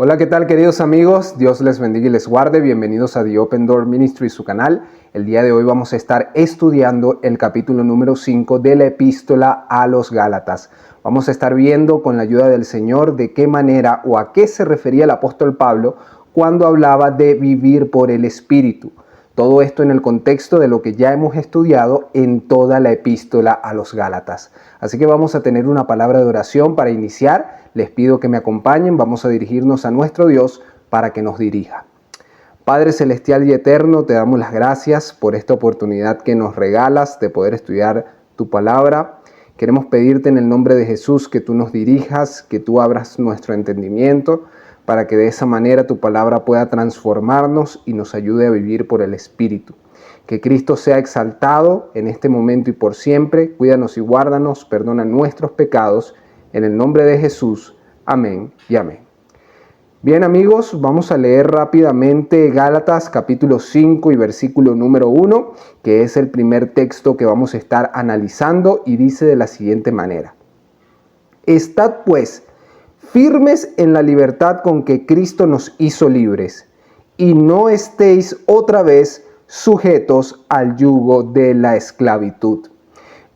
Hola, ¿qué tal, queridos amigos? Dios les bendiga y les guarde. Bienvenidos a The Open Door Ministry, su canal. El día de hoy vamos a estar estudiando el capítulo número 5 de la epístola a los Gálatas. Vamos a estar viendo con la ayuda del Señor de qué manera o a qué se refería el apóstol Pablo cuando hablaba de vivir por el Espíritu. Todo esto en el contexto de lo que ya hemos estudiado en toda la epístola a los Gálatas. Así que vamos a tener una palabra de oración para iniciar. Les pido que me acompañen, vamos a dirigirnos a nuestro Dios para que nos dirija. Padre celestial y eterno, te damos las gracias por esta oportunidad que nos regalas de poder estudiar tu palabra. Queremos pedirte en el nombre de Jesús que tú nos dirijas, que tú abras nuestro entendimiento, para que de esa manera tu palabra pueda transformarnos y nos ayude a vivir por el Espíritu. Que Cristo sea exaltado en este momento y por siempre. Cuídanos y guárdanos, perdona nuestros pecados. En el nombre de Jesús. Amén y amén. Bien, amigos, vamos a leer rápidamente Gálatas capítulo 5 y versículo número 1, que es el primer texto que vamos a estar analizando, y dice de la siguiente manera: Estad pues firmes en la libertad con que Cristo nos hizo libres, y no estéis otra vez sujetos al yugo de la esclavitud.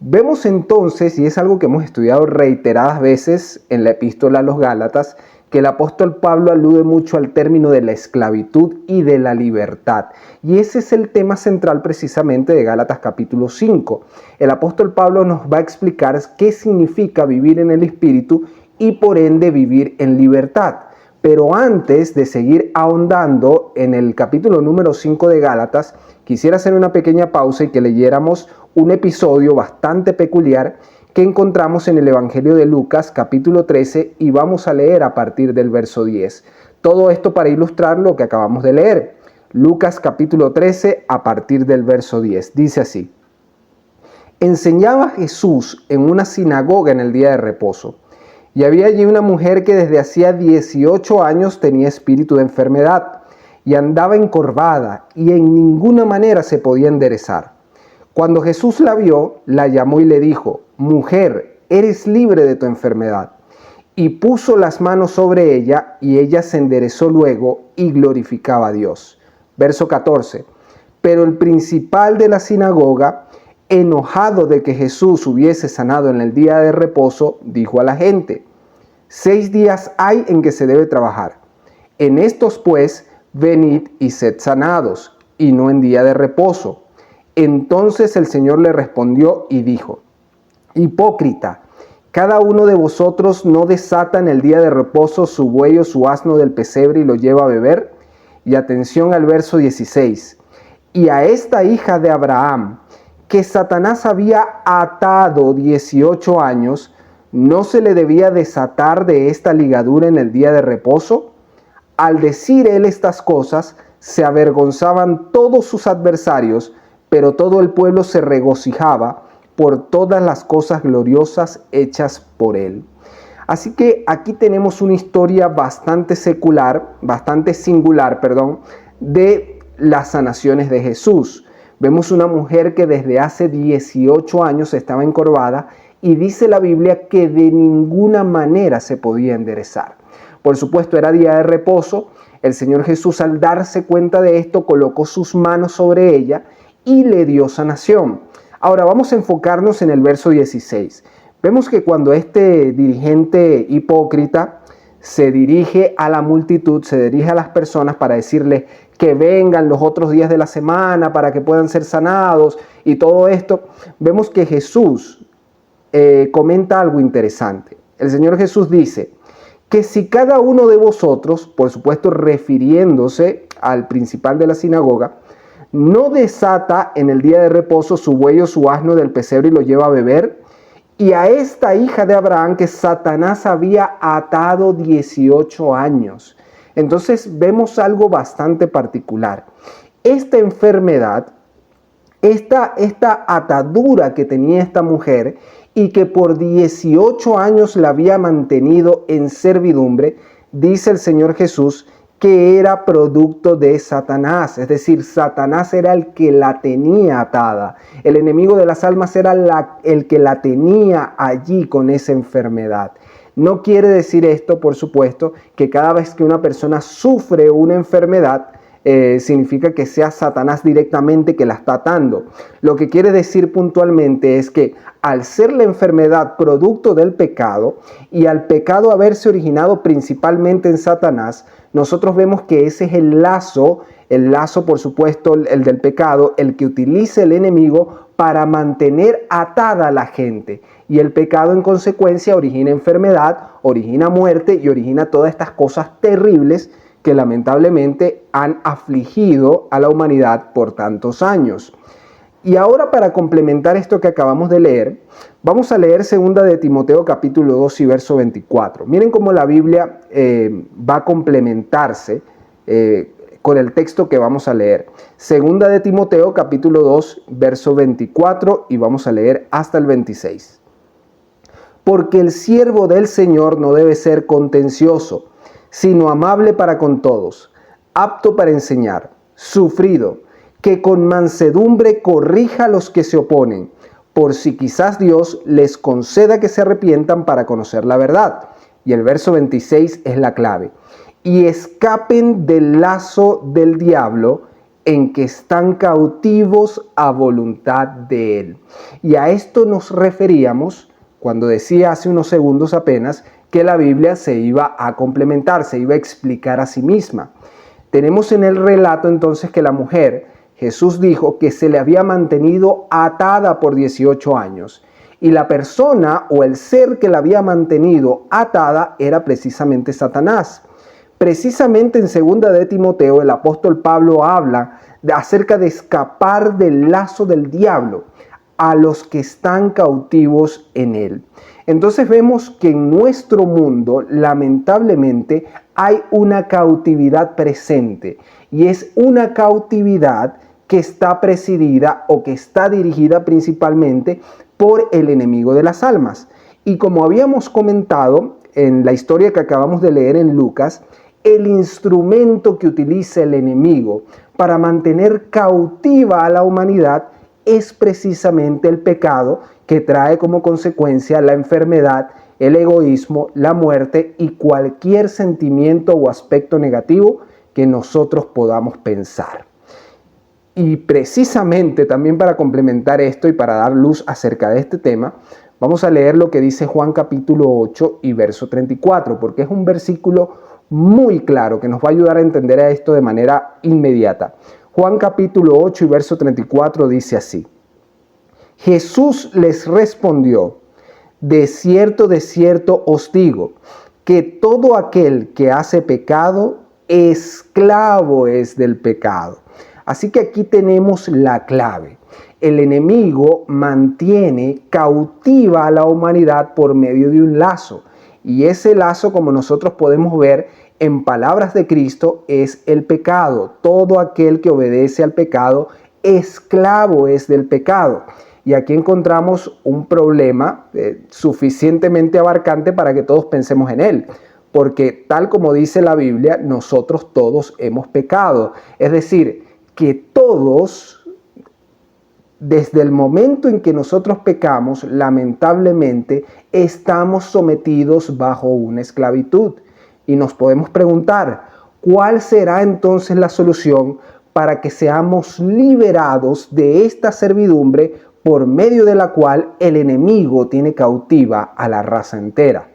Vemos entonces, y es algo que hemos estudiado reiteradas veces en la epístola a los Gálatas, que el apóstol Pablo alude mucho al término de la esclavitud y de la libertad. Y ese es el tema central precisamente de Gálatas capítulo 5. El apóstol Pablo nos va a explicar qué significa vivir en el Espíritu y por ende vivir en libertad. Pero antes de seguir ahondando en el capítulo número 5 de Gálatas, quisiera hacer una pequeña pausa y que leyéramos un episodio bastante peculiar que encontramos en el Evangelio de Lucas, capítulo 13, y vamos a leer a partir del verso 10. Todo esto para ilustrar lo que acabamos de leer. Lucas, capítulo 13, a partir del verso 10. Dice así: Enseñaba Jesús en una sinagoga en el día de reposo, y había allí una mujer que desde hacía 18 años tenía espíritu de enfermedad, y andaba encorvada, y en ninguna manera se podía enderezar. Cuando Jesús la vio, la llamó y le dijo: Mujer, eres libre de tu enfermedad. Y puso las manos sobre ella, y ella se enderezó luego y glorificaba a Dios. Verso 14. Pero el principal de la sinagoga, enojado de que Jesús hubiese sanado en el día de reposo, dijo a la gente: 6 días hay en que se debe trabajar. En estos pues, venid y sed sanados, y no en día de reposo. Entonces el Señor le respondió y dijo: Hipócrita, cada uno de vosotros no desata en el día de reposo su buey o su asno del pesebre y lo lleva a beber. Y atención al verso 16. Y a esta hija de Abraham, que Satanás había atado 18 años, ¿no se le debía desatar de esta ligadura en el día de reposo? Al decir él estas cosas, se avergonzaban todos sus adversarios, pero todo el pueblo se regocijaba por todas las cosas gloriosas hechas por él. Así que aquí tenemos una historia bastante singular, de las sanaciones de Jesús. Vemos una mujer que desde hace 18 años estaba encorvada y dice la Biblia que de ninguna manera se podía enderezar. Por supuesto, era día de reposo. El Señor Jesús, al darse cuenta de esto, colocó sus manos sobre ella y le dio sanación. Ahora vamos a enfocarnos en el verso 16. Vemos que cuando este dirigente hipócrita se dirige a la multitud, se dirige a las personas para decirles que vengan los otros días de la semana para que puedan ser sanados y todo esto, vemos que Jesús comenta algo interesante. El Señor Jesús dice que si cada uno de vosotros, por supuesto refiriéndose al principal de la sinagoga, no desata en el día de reposo su buey o su asno del pesebre y lo lleva a beber, y a esta hija de Abraham que Satanás había atado 18 años. Entonces vemos algo bastante particular. Esta enfermedad, esta atadura que tenía esta mujer y que por 18 años la había mantenido en servidumbre, dice el Señor Jesús que era producto de Satanás, es decir, Satanás era el que la tenía atada, el enemigo de las almas era el que la tenía allí con esa enfermedad. No quiere decir esto, por supuesto, que cada vez que una persona sufre una enfermedad, significa que sea Satanás directamente que la está atando. Lo que quiere decir puntualmente es que al ser la enfermedad producto del pecado y al pecado haberse originado principalmente en Satanás, nosotros vemos que ese es el lazo por supuesto, el del pecado, el que utiliza el enemigo para mantener atada a la gente. Y el pecado en consecuencia origina enfermedad, origina muerte y origina todas estas cosas terribles que lamentablemente han afligido a la humanidad por tantos años. Y ahora, para complementar esto que acabamos de leer, vamos a leer 2 de Timoteo capítulo 2 y verso 24. Miren cómo la Biblia va a complementarse con el texto que vamos a leer. 2 de Timoteo capítulo 2 verso 24 y vamos a leer hasta el 26. Porque el siervo del Señor no debe ser contencioso, sino amable para con todos, apto para enseñar, sufrido, que con mansedumbre corrija a los que se oponen, por si quizás Dios les conceda que se arrepientan para conocer la verdad. Y el verso 26 es la clave. Y escapen del lazo del diablo, en que están cautivos a voluntad de él. Y a esto nos referíamos cuando decía hace unos segundos apenas que la Biblia se iba a complementar, se iba a explicar a sí misma. Tenemos en el relato entonces que la mujer, Jesús dijo que se le había mantenido atada por 18 años. Y la persona o el ser que la había mantenido atada era precisamente Satanás. Precisamente en 2 de Timoteo el apóstol Pablo habla acerca de escapar del lazo del diablo a los que están cautivos en él. Entonces vemos que en nuestro mundo lamentablemente hay una cautividad presente y es una cautividad que está presidida o que está dirigida principalmente por el enemigo de las almas. Y como habíamos comentado en la historia que acabamos de leer en Lucas, el instrumento que utiliza el enemigo para mantener cautiva a la humanidad es precisamente el pecado, que trae como consecuencia la enfermedad, el egoísmo, la muerte y cualquier sentimiento o aspecto negativo que nosotros podamos pensar. Y precisamente también para complementar esto y para dar luz acerca de este tema, vamos a leer lo que dice Juan capítulo 8 y verso 34, porque es un versículo muy claro que nos va a ayudar a entender a esto de manera inmediata. Juan capítulo 8 y verso 34 dice así: Jesús les respondió: de cierto os digo, que todo aquel que hace pecado, esclavo es del pecado. Así que aquí tenemos la clave. El enemigo mantiene cautiva a la humanidad por medio de un lazo. Y ese lazo, como nosotros podemos ver en palabras de Cristo, es el pecado. Todo aquel que obedece al pecado, esclavo es del pecado. Y aquí encontramos un problema suficientemente abarcante para que todos pensemos en él. Porque tal como dice la Biblia, nosotros todos hemos pecado. Es decir, que todos, desde el momento en que nosotros pecamos, lamentablemente, estamos sometidos bajo una esclavitud. Y nos podemos preguntar, ¿cuál será entonces la solución para que seamos liberados de esta servidumbre por medio de la cual el enemigo tiene cautiva a la raza entera?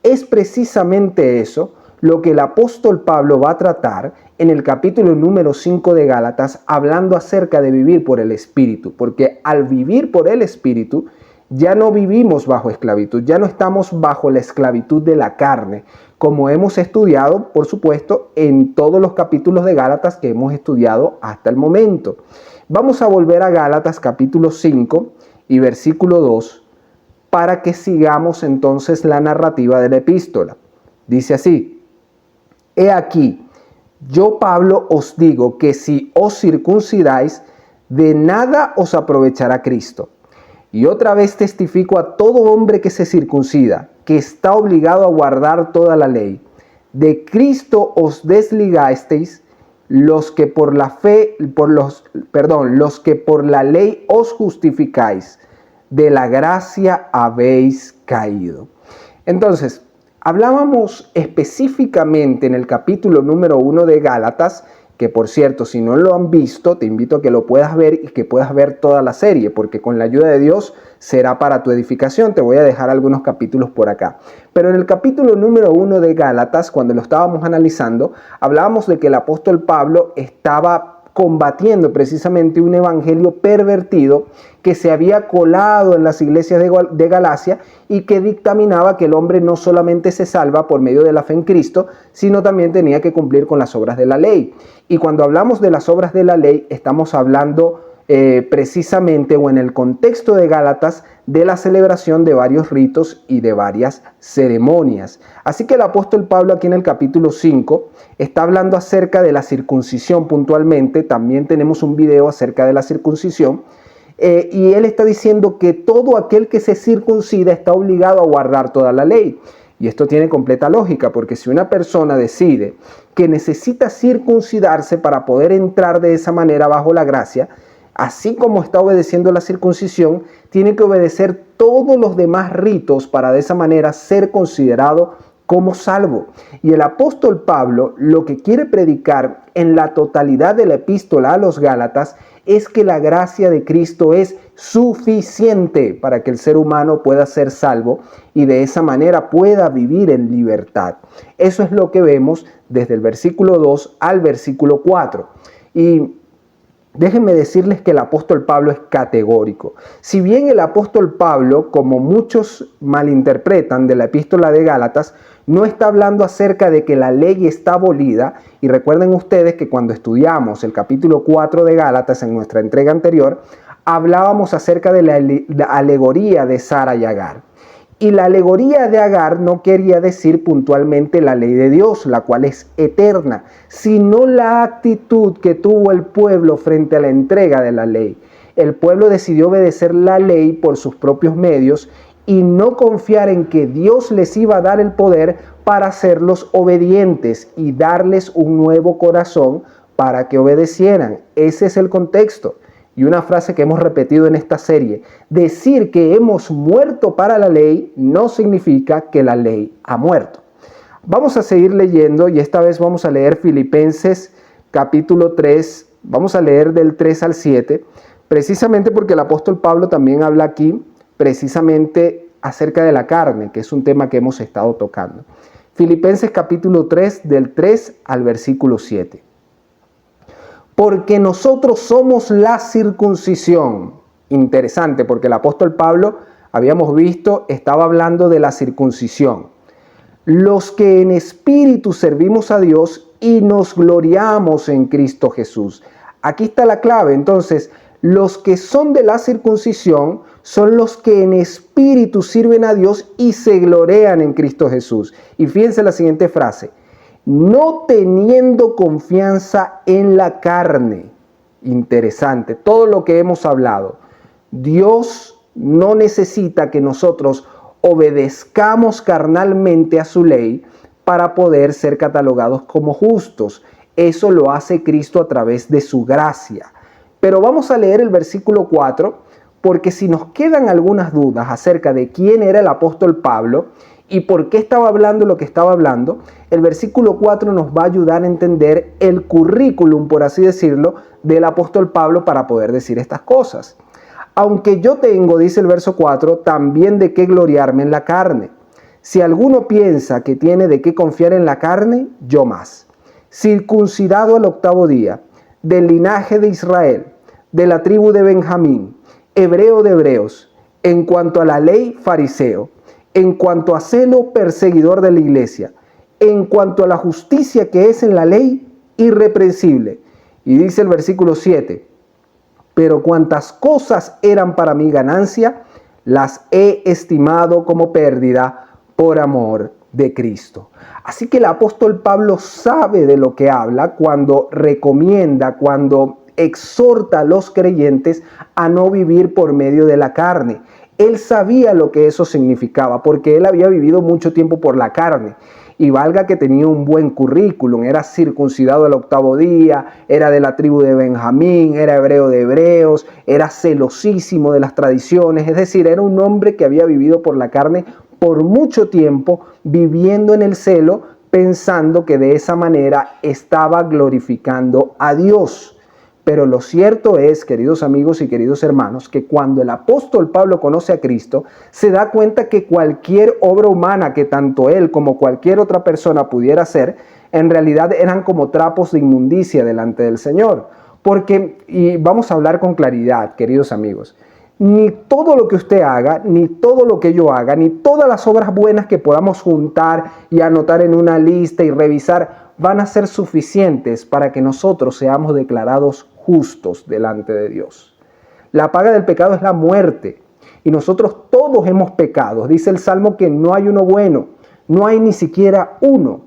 Es precisamente eso lo que el apóstol Pablo va a tratar en el capítulo número 5 de Gálatas, hablando acerca de vivir por el Espíritu, porque al vivir por el Espíritu ya no vivimos bajo esclavitud, ya no estamos bajo la esclavitud de la carne, como hemos estudiado, por supuesto, en todos los capítulos de Gálatas que hemos estudiado hasta el momento. Vamos a volver a Gálatas capítulo 5 y versículo 2 para que sigamos entonces la narrativa de la epístola. Dice así: He aquí, yo Pablo os digo que si os circuncidáis, de nada os aprovechará Cristo. Y otra vez testifico a todo hombre que se circuncida, que está obligado a guardar toda la ley. De Cristo os desligasteis, los que por la ley os justificáis, de la gracia habéis caído. Entonces, Hablábamos específicamente en el capítulo número 1 de Gálatas, que por cierto, si no lo han visto, te invito a que lo puedas ver y que puedas ver toda la serie, porque con la ayuda de Dios será para tu edificación. Te voy a dejar algunos capítulos por acá. Pero en el capítulo número 1 de Gálatas, cuando lo estábamos analizando, hablábamos de que el apóstol Pablo estaba combatiendo precisamente un evangelio pervertido que se había colado en las iglesias de Galacia y que dictaminaba que el hombre no solamente se salva por medio de la fe en Cristo, sino también tenía que cumplir con las obras de la ley. Y cuando hablamos de las obras de la ley, estamos hablando precisamente o en el contexto de Gálatas de la celebración de varios ritos y de varias ceremonias. Así que el apóstol Pablo aquí en el capítulo 5 está hablando acerca de la circuncisión puntualmente. También tenemos un video acerca de la circuncisión y él está diciendo que todo aquel que se circuncida está obligado a guardar toda la ley. Y esto tiene completa lógica, porque si una persona decide que necesita circuncidarse para poder entrar de esa manera bajo la gracia, así como está obedeciendo la circuncisión, tiene que obedecer todos los demás ritos para de esa manera ser considerado como salvo. Y el apóstol Pablo lo que quiere predicar en la totalidad de la epístola a los Gálatas es que la gracia de Cristo es suficiente para que el ser humano pueda ser salvo y de esa manera pueda vivir en libertad. Eso es lo que vemos desde el versículo 2 al versículo 4. Y déjenme decirles que el apóstol Pablo es categórico. Si bien el apóstol Pablo, como muchos malinterpretan de la epístola de Gálatas, no está hablando acerca de que la ley está abolida, y recuerden ustedes que cuando estudiamos el capítulo 4 de Gálatas en nuestra entrega anterior, hablábamos acerca de la alegoría de Sara y Agar. Y la alegoría de Agar no quería decir puntualmente la ley de Dios, la cual es eterna, sino la actitud que tuvo el pueblo frente a la entrega de la ley. El pueblo decidió obedecer la ley por sus propios medios y no confiar en que Dios les iba a dar el poder para hacerlos obedientes y darles un nuevo corazón para que obedecieran. Ese es el contexto. Y una frase que hemos repetido en esta serie: decir que hemos muerto para la ley no significa que la ley ha muerto. Vamos a seguir leyendo y esta vez vamos a leer Filipenses capítulo 3, vamos a leer del 3 al 7, precisamente porque el apóstol Pablo también habla aquí precisamente acerca de la carne, que es un tema que hemos estado tocando. Filipenses capítulo 3, del 3 al versículo 7. Porque nosotros somos la circuncisión. Interesante, porque el apóstol Pablo, habíamos visto, estaba hablando de la circuncisión. Los que en espíritu servimos a Dios y nos gloriamos en Cristo Jesús. Aquí está la clave. Entonces, los que son de la circuncisión son los que en espíritu sirven a Dios y se glorian en Cristo Jesús. Y fíjense la siguiente frase: no teniendo confianza en la carne. Interesante, todo lo que hemos hablado. Dios no necesita que nosotros obedezcamos carnalmente a su ley para poder ser catalogados como justos. Eso lo hace Cristo a través de su gracia. Pero vamos a leer el versículo 4, porque si nos quedan algunas dudas acerca de quién era el apóstol Pablo y por qué estaba hablando lo que estaba hablando, el versículo 4 nos va a ayudar a entender el currículum, por así decirlo, del apóstol Pablo para poder decir estas cosas. Aunque yo tengo, dice el verso 4, también de qué gloriarme en la carne. Si alguno piensa que tiene de qué confiar en la carne, yo más. Circuncidado al 8º día, del linaje de Israel, de la tribu de Benjamín, hebreo de hebreos, en cuanto a la ley, fariseo, en cuanto a celo, perseguidor de la iglesia, en cuanto a la justicia que es en la ley, irreprensible. Y dice el versículo 7, pero cuantas cosas eran para mi ganancia, las he estimado como pérdida por amor de Cristo. Así que el apóstol Pablo sabe de lo que habla cuando recomienda, cuando exhorta a los creyentes a no vivir por medio de la carne. Él sabía lo que eso significaba, porque él había vivido mucho tiempo por la carne. Y valga que tenía un buen currículum, era circuncidado al 8º día, era de la tribu de Benjamín, era hebreo de hebreos, era celosísimo de las tradiciones, es decir, era un hombre que había vivido por la carne por mucho tiempo viviendo en el celo, pensando que de esa manera estaba glorificando a Dios. Pero lo cierto es, queridos amigos y queridos hermanos, que cuando el apóstol Pablo conoce a Cristo, se da cuenta que cualquier obra humana que tanto él como cualquier otra persona pudiera hacer, en realidad eran como trapos de inmundicia delante del Señor. Porque, y vamos a hablar con claridad, queridos amigos, ni todo lo que usted haga, ni todo lo que yo haga, ni todas las obras buenas que podamos juntar y anotar en una lista y revisar, van a ser suficientes para que nosotros seamos declarados justos delante de Dios. La paga del pecado es la muerte, y nosotros todos hemos pecado. Dice el Salmo que no hay uno bueno, no hay ni siquiera uno.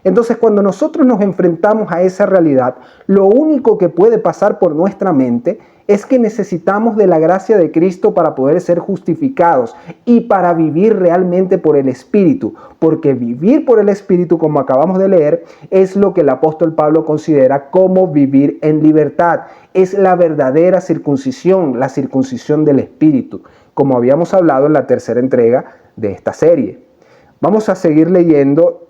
Entonces, cuando nosotros nos enfrentamos a esa realidad, lo único que puede pasar por nuestra mente es que necesitamos de la gracia de Cristo para poder ser justificados y para vivir realmente por el Espíritu, porque vivir por el Espíritu, como acabamos de leer, es lo que el apóstol Pablo considera como vivir en libertad. Es la verdadera circuncisión, la circuncisión del Espíritu, como habíamos hablado en la tercera entrega de esta serie. Vamos a seguir leyendo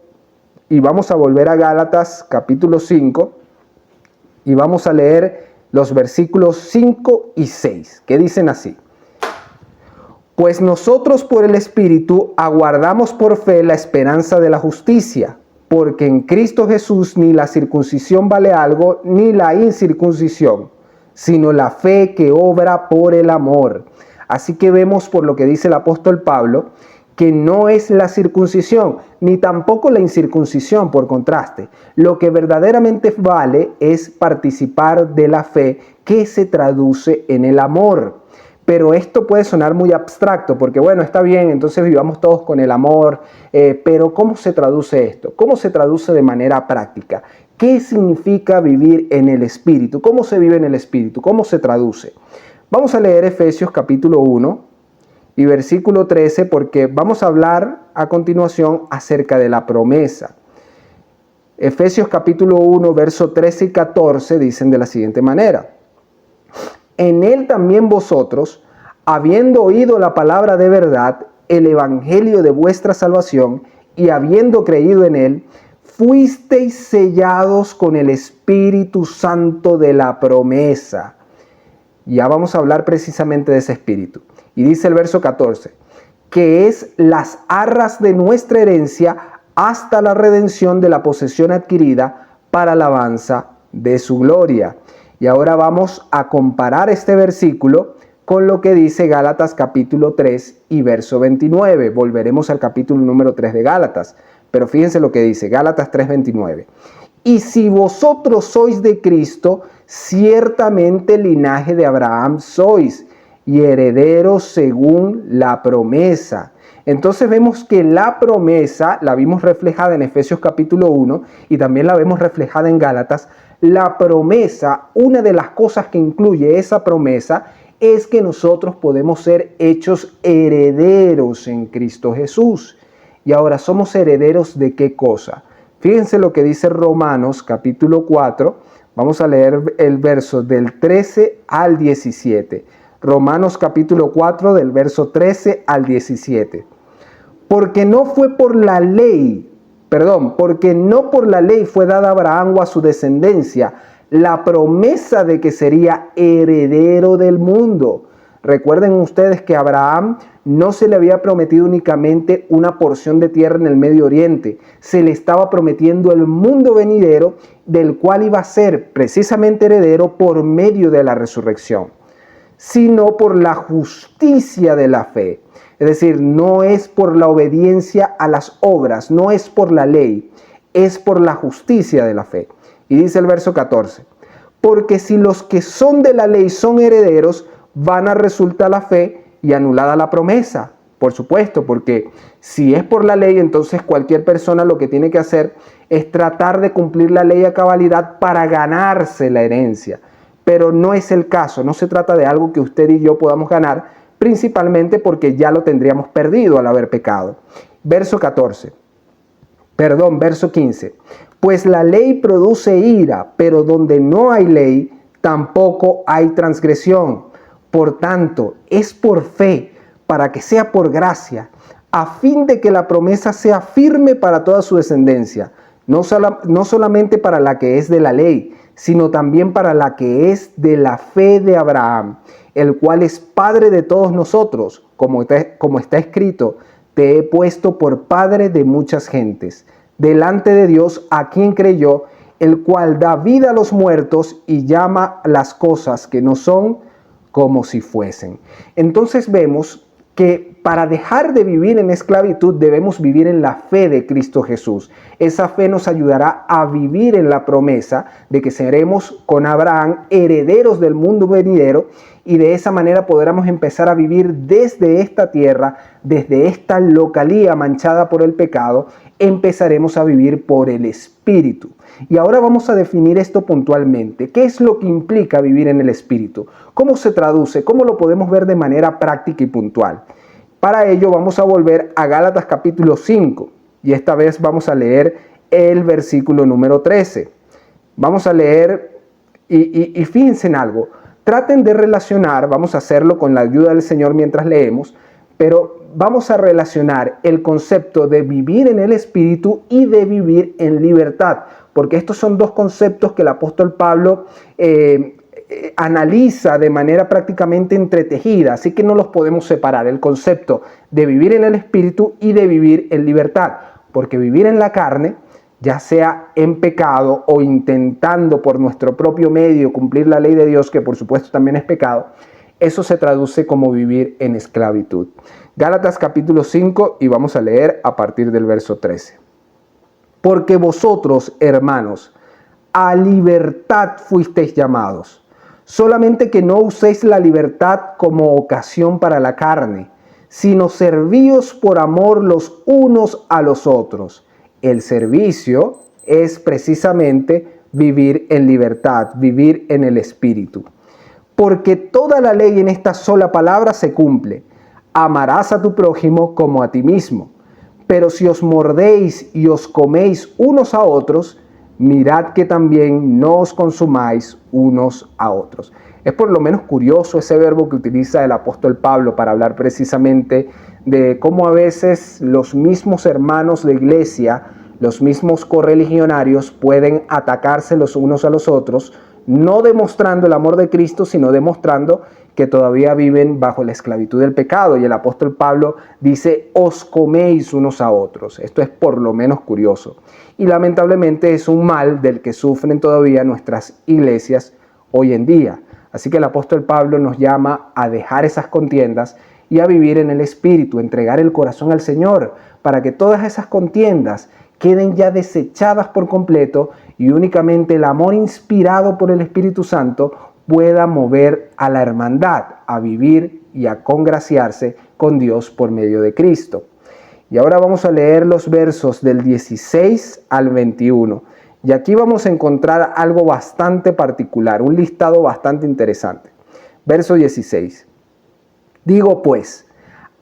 y vamos a volver a Gálatas capítulo 5 y vamos a leer los versículos 5 y 6, que dicen así: Pues nosotros por el Espíritu aguardamos por fe la esperanza de la justicia, porque en Cristo Jesús ni la circuncisión vale algo, ni la incircuncisión, sino la fe que obra por el amor. Así que vemos por lo que dice el apóstol Pablo, que no es la circuncisión, ni tampoco la incircuncisión, por contraste. Lo que verdaderamente vale es participar de la fe que se traduce en el amor. Pero esto puede sonar muy abstracto, porque bueno, está bien, entonces vivamos todos con el amor, pero ¿cómo se traduce esto? ¿Cómo se traduce de manera práctica? ¿Qué significa vivir en el Espíritu? ¿Cómo se vive en el Espíritu? ¿Cómo se traduce? Vamos a leer Efesios capítulo 1. Y versículo 13, porque vamos a hablar a continuación acerca de la promesa. Efesios capítulo 1, verso 13 y 14 dicen de la siguiente manera: En él también vosotros, habiendo oído la palabra de verdad, el evangelio de vuestra salvación, y habiendo creído en él, fuisteis sellados con el Espíritu Santo de la promesa. Ya vamos a hablar precisamente de ese Espíritu. Y dice el verso 14, que es las arras de nuestra herencia hasta la redención de la posesión adquirida para alabanza de su gloria. Y ahora vamos a comparar este versículo con lo que dice Gálatas capítulo 3 y verso 29. Volveremos al capítulo número 3 de Gálatas, pero fíjense lo que dice Gálatas 3:29. Y si vosotros sois de Cristo, ciertamente linaje de Abraham sois, y herederos según la promesa. Entonces vemos que la promesa la vimos reflejada en Efesios capítulo 1 y también la vemos reflejada en Gálatas. La promesa, una de las cosas que incluye esa promesa es que nosotros podemos ser hechos herederos en Cristo Jesús. Y ahora, ¿somos herederos de qué cosa? Fíjense lo que dice Romanos capítulo 4. Vamos a leer el verso del 13 al 17. Romanos capítulo 4 del verso 13 al 17. Porque no por la ley fue dada a Abraham o a su descendencia la promesa de que sería heredero del mundo. Recuerden ustedes que a Abraham no se le había prometido únicamente una porción de tierra en el Medio Oriente, se le estaba prometiendo el mundo venidero del cual iba a ser precisamente heredero por medio de la resurrección, sino por la justicia de la fe. Es decir, no es por la obediencia a las obras, no es por la ley, es por la justicia de la fe. Y dice el verso 14, porque si los que son de la ley son herederos, van a resultar la fe y anulada la promesa. Por supuesto, porque si es por la ley, entonces cualquier persona lo que tiene que hacer es tratar de cumplir la ley a cabalidad para ganarse la herencia. Pero no es el caso, no se trata de algo que usted y yo podamos ganar, principalmente porque ya lo tendríamos perdido al haber pecado. Verso 15. Pues la ley produce ira, pero donde no hay ley, tampoco hay transgresión. Por tanto, es por fe, para que sea por gracia, a fin de que la promesa sea firme para toda su descendencia, no solamente para la que es de la ley, sino también para la que es de la fe de Abraham, el cual es Padre de todos nosotros, como está escrito, te he puesto por Padre de muchas gentes, delante de Dios a quien creyó, el cual da vida a los muertos y llama las cosas que no son como si fuesen. Entonces vemos que para dejar de vivir en esclavitud debemos vivir en la fe de Cristo Jesús. Esa fe nos ayudará a vivir en la promesa de que seremos con Abraham herederos del mundo venidero, y de esa manera podremos empezar a vivir desde esta tierra, desde esta localía manchada por el pecado, empezaremos a vivir por el Espíritu. Y ahora vamos a definir esto puntualmente. ¿Qué es lo que implica vivir en el Espíritu? ¿Cómo se traduce? ¿Cómo lo podemos ver de manera práctica y puntual? Para ello vamos a volver a Gálatas capítulo 5 y esta vez vamos a leer el versículo número 13. Vamos a leer y fíjense en algo. Traten de relacionar, vamos a hacerlo con la ayuda del Señor mientras leemos, pero vamos a relacionar el concepto de vivir en el Espíritu y de vivir en libertad, porque estos son dos conceptos que el apóstol Pablo analiza de manera prácticamente entretejida, así que no los podemos separar, el concepto de vivir en el Espíritu y de vivir en libertad, porque vivir en la carne, ya sea en pecado o intentando por nuestro propio medio cumplir la ley de Dios, que por supuesto también es pecado, eso se traduce como vivir en esclavitud. Gálatas capítulo 5 y vamos a leer a partir del verso 13. Porque vosotros, hermanos, a libertad fuisteis llamados, solamente que no uséis la libertad como ocasión para la carne, sino servíos por amor los unos a los otros. El servicio es precisamente vivir en libertad, vivir en el Espíritu. Porque toda la ley en esta sola palabra se cumple: amarás a tu prójimo como a ti mismo. Pero si os mordéis y os coméis unos a otros, mirad que también no os consumáis unos a otros. Es por lo menos curioso ese verbo que utiliza el apóstol Pablo para hablar precisamente de cómo a veces los mismos hermanos de iglesia, los mismos correligionarios pueden atacarse los unos a los otros, no demostrando el amor de Cristo, sino demostrando que todavía viven bajo la esclavitud del pecado. Y el apóstol Pablo dice, os coméis unos a otros. Esto es por lo menos curioso. Y lamentablemente es un mal del que sufren todavía nuestras iglesias hoy en día. Así que el apóstol Pablo nos llama a dejar esas contiendas y a vivir en el Espíritu, entregar el corazón al Señor, para que todas esas contiendas queden ya desechadas por completo y únicamente el amor inspirado por el Espíritu Santo pueda mover a la hermandad a vivir y a congraciarse con Dios por medio de Cristo. Y ahora vamos a leer los versos del 16 al 21. Y aquí vamos a encontrar algo bastante particular, un listado bastante interesante. Verso 16. Digo pues,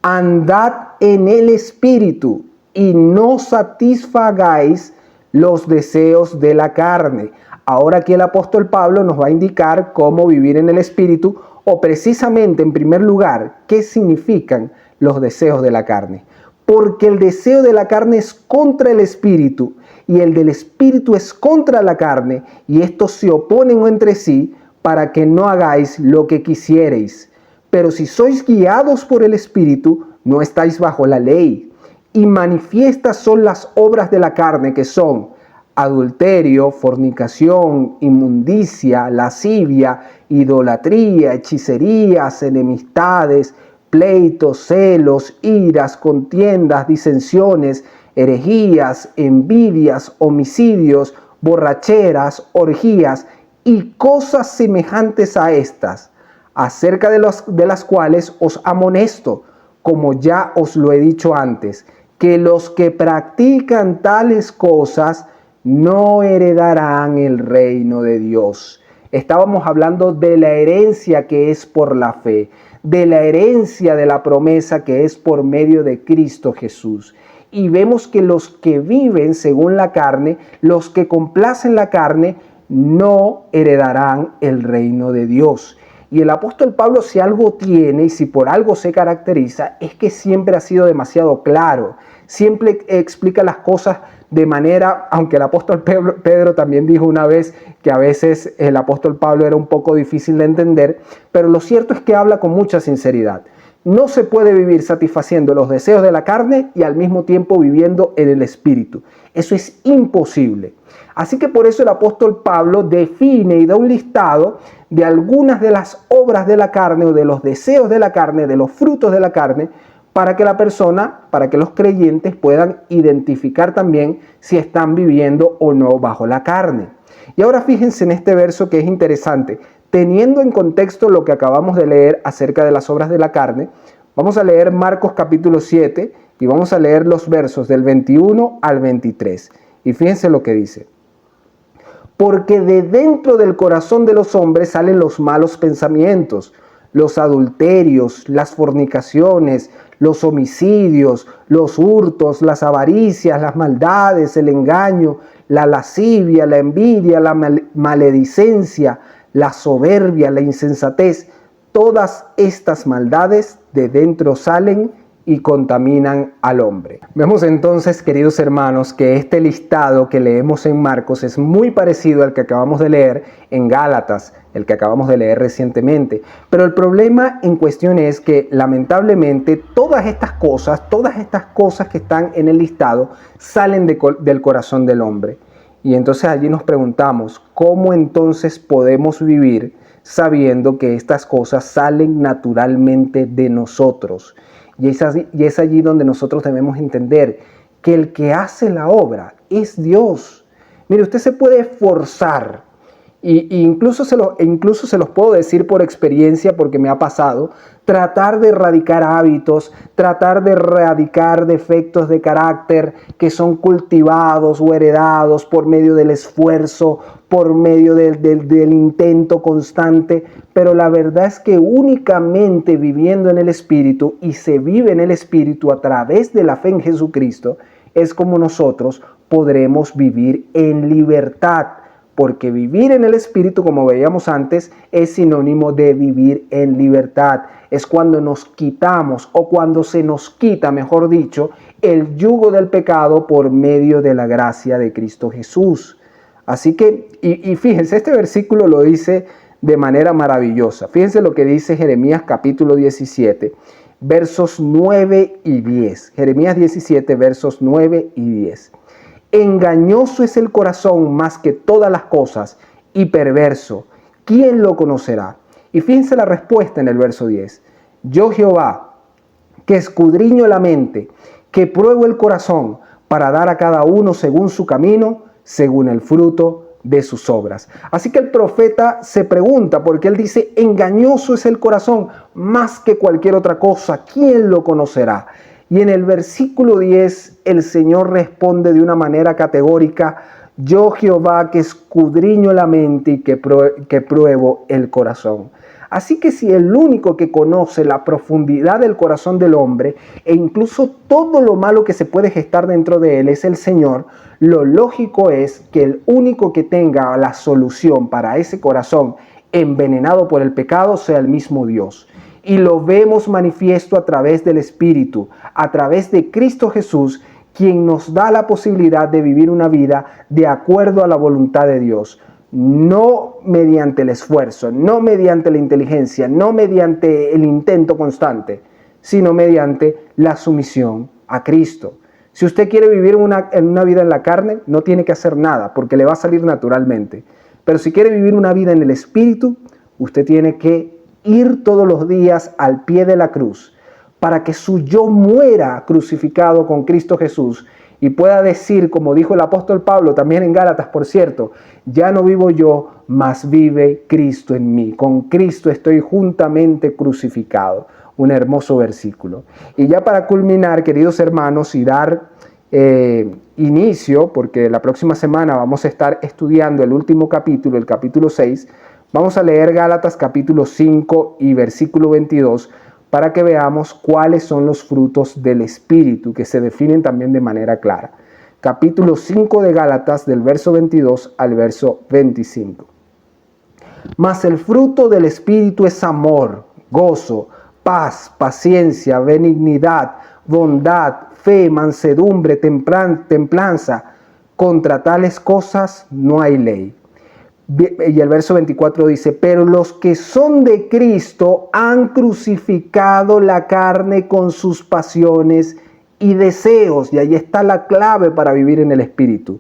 andad en el Espíritu y no satisfagáis los deseos de la carne. Ahora aquí el apóstol Pablo nos va a indicar cómo vivir en el Espíritu, o precisamente en primer lugar, qué significan los deseos de la carne. Porque el deseo de la carne es contra el Espíritu, y el del Espíritu es contra la carne, y estos se oponen entre sí para que no hagáis lo que quisiereis. Pero si sois guiados por el Espíritu, no estáis bajo la ley. Y manifiestas son las obras de la carne, que son adulterio, fornicación, inmundicia, lascivia, idolatría, hechicerías, enemistades, pleitos, celos, iras, contiendas, disensiones, herejías, envidias, homicidios, borracheras, orgías y cosas semejantes a estas, acerca de las cuales os amonesto, como ya os lo he dicho antes, que los que practican tales cosas no heredarán el reino de Dios. Estábamos hablando de la herencia que es por la fe, de la herencia de la promesa que es por medio de Cristo Jesús. Y vemos que los que viven según la carne, los que complacen la carne, no heredarán el reino de Dios. Y el apóstol Pablo, si algo tiene y si por algo se caracteriza, es que siempre ha sido demasiado claro. Siempre explica las cosas de manera, aunque el apóstol Pedro también dijo una vez que a veces el apóstol Pablo era un poco difícil de entender, pero lo cierto es que habla con mucha sinceridad. No se puede vivir satisfaciendo los deseos de la carne y al mismo tiempo viviendo en el espíritu. Eso es imposible. Así que por eso el apóstol Pablo define y da un listado de algunas de las obras de la carne o de los deseos de la carne, de los frutos de la carne, para que la persona, para que los creyentes puedan identificar también si están viviendo o no bajo la carne. Y ahora fíjense en este verso que es interesante. Teniendo en contexto lo que acabamos de leer acerca de las obras de la carne, vamos a leer Marcos capítulo 7 y vamos a leer los versos del 21 al 23. Y fíjense lo que dice. Porque de dentro del corazón de los hombres salen los malos pensamientos, los adulterios, las fornicaciones, los homicidios, los hurtos, las avaricias, las maldades, el engaño, la lascivia, la envidia, la maledicencia, la soberbia, la insensatez. Todas estas maldades de dentro salen y contaminan al hombre. Vemos entonces, queridos hermanos, que este listado que leemos en Marcos es muy parecido al que acabamos de leer en Gálatas, el que acabamos de leer recientemente. Pero el problema en cuestión es que lamentablemente todas estas cosas que están en el listado salen del corazón del hombre. Y entonces allí nos preguntamos, ¿cómo entonces podemos vivir sabiendo que estas cosas salen naturalmente de nosotros? Y es allí donde nosotros debemos entender que el que hace la obra es Dios. Mire, usted se puede esforzar, y incluso se los puedo decir por experiencia porque me ha pasado, tratar de erradicar hábitos, tratar de erradicar defectos de carácter que son cultivados o heredados por medio del esfuerzo, por medio del intento constante, pero la verdad es que únicamente viviendo en el Espíritu, y se vive en el Espíritu a través de la fe en Jesucristo, es como nosotros podremos vivir en libertad. Porque vivir en el Espíritu, como veíamos antes, es sinónimo de vivir en libertad. Es cuando nos quitamos, o cuando se nos quita, mejor dicho, el yugo del pecado por medio de la gracia de Cristo Jesús. Así que, y fíjense, este versículo lo dice de manera maravillosa. Fíjense lo que dice Jeremías capítulo 17, versos 9 y 10. Jeremías 17, versos 9 y 10. Engañoso es el corazón más que todas las cosas y perverso. ¿Quién lo conocerá? Y fíjense la respuesta en el verso 10. Yo Jehová, que escudriño la mente, que pruebo el corazón para dar a cada uno según su camino, según el fruto de sus obras. Así que el profeta se pregunta, porque él dice, engañoso es el corazón más que cualquier otra cosa. ¿Quién lo conocerá? Y en el versículo 10 el Señor responde de una manera categórica, yo Jehová que escudriño la mente y que pruebo el corazón. Así que si el único que conoce la profundidad del corazón del hombre e incluso todo lo malo que se puede gestar dentro de él es el Señor, lo lógico es que el único que tenga la solución para ese corazón envenenado por el pecado sea el mismo Dios. Y lo vemos manifiesto a través del Espíritu, a través de Cristo Jesús, quien nos da la posibilidad de vivir una vida de acuerdo a la voluntad de Dios. No mediante el esfuerzo, no mediante la inteligencia, no mediante el intento constante, sino mediante la sumisión a Cristo. Si usted quiere vivir en una vida en la carne, no tiene que hacer nada, porque le va a salir naturalmente. Pero si quiere vivir una vida en el Espíritu, usted tiene que ir todos los días al pie de la cruz para que su yo muera crucificado con Cristo Jesús y pueda decir, como dijo el apóstol Pablo también en Gálatas, por cierto, ya no vivo yo, mas vive Cristo en mí. Con Cristo estoy juntamente crucificado. Un hermoso versículo. Y ya para culminar, queridos hermanos, y dar inicio, porque la próxima semana vamos a estar estudiando el último capítulo, el capítulo 6, vamos a leer Gálatas capítulo 5 y versículo 22 para que veamos cuáles son los frutos del Espíritu que se definen también de manera clara. Capítulo 5 de Gálatas del verso 22 al verso 25. Mas el fruto del Espíritu es amor, gozo, paz, paciencia, benignidad, bondad, fe, mansedumbre, templanza. Contra tales cosas no hay ley. Y el verso 24 dice, pero los que son de Cristo han crucificado la carne con sus pasiones y deseos. Y ahí está la clave para vivir en el Espíritu.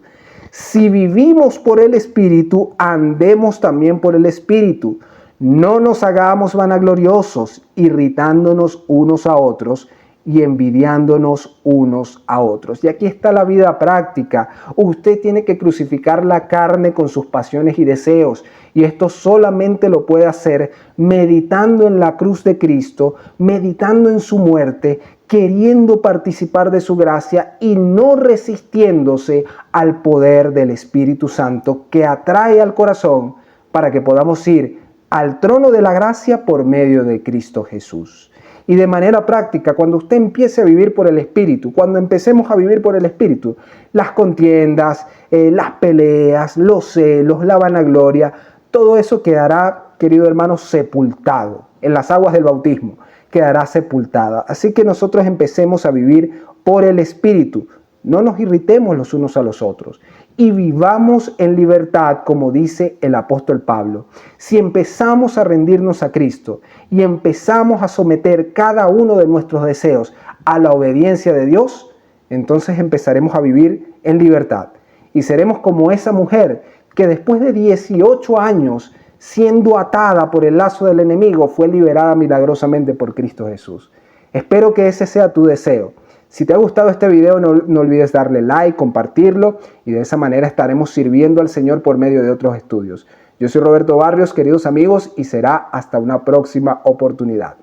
Si vivimos por el Espíritu, andemos también por el Espíritu. No nos hagamos vanagloriosos, irritándonos unos a otros y envidiándonos unos a otros. Y aquí está la vida práctica. Usted tiene que crucificar la carne con sus pasiones y deseos. Y esto solamente lo puede hacer meditando en la cruz de Cristo, meditando en su muerte, queriendo participar de su gracia y no resistiéndose al poder del Espíritu Santo que atrae al corazón para que podamos ir al trono de la gracia por medio de Cristo Jesús. Y de manera práctica, cuando usted empiece a vivir por el Espíritu, cuando empecemos a vivir por el Espíritu, las contiendas, las peleas, los celos, la vanagloria, todo eso quedará, querido hermano, sepultado en las aguas del bautismo, quedará sepultada. Así que nosotros empecemos a vivir por el Espíritu. No nos irritemos los unos a los otros y vivamos en libertad, como dice el apóstol Pablo. Si empezamos a rendirnos a Cristo y empezamos a someter cada uno de nuestros deseos a la obediencia de Dios, entonces empezaremos a vivir en libertad. Y seremos como esa mujer que después de 18 años siendo atada por el lazo del enemigo, fue liberada milagrosamente por Cristo Jesús. Espero que ese sea tu deseo. Si te ha gustado este video, no olvides darle like, compartirlo y de esa manera estaremos sirviendo al Señor por medio de otros estudios. Yo soy Roberto Barrios, queridos amigos, y será hasta una próxima oportunidad.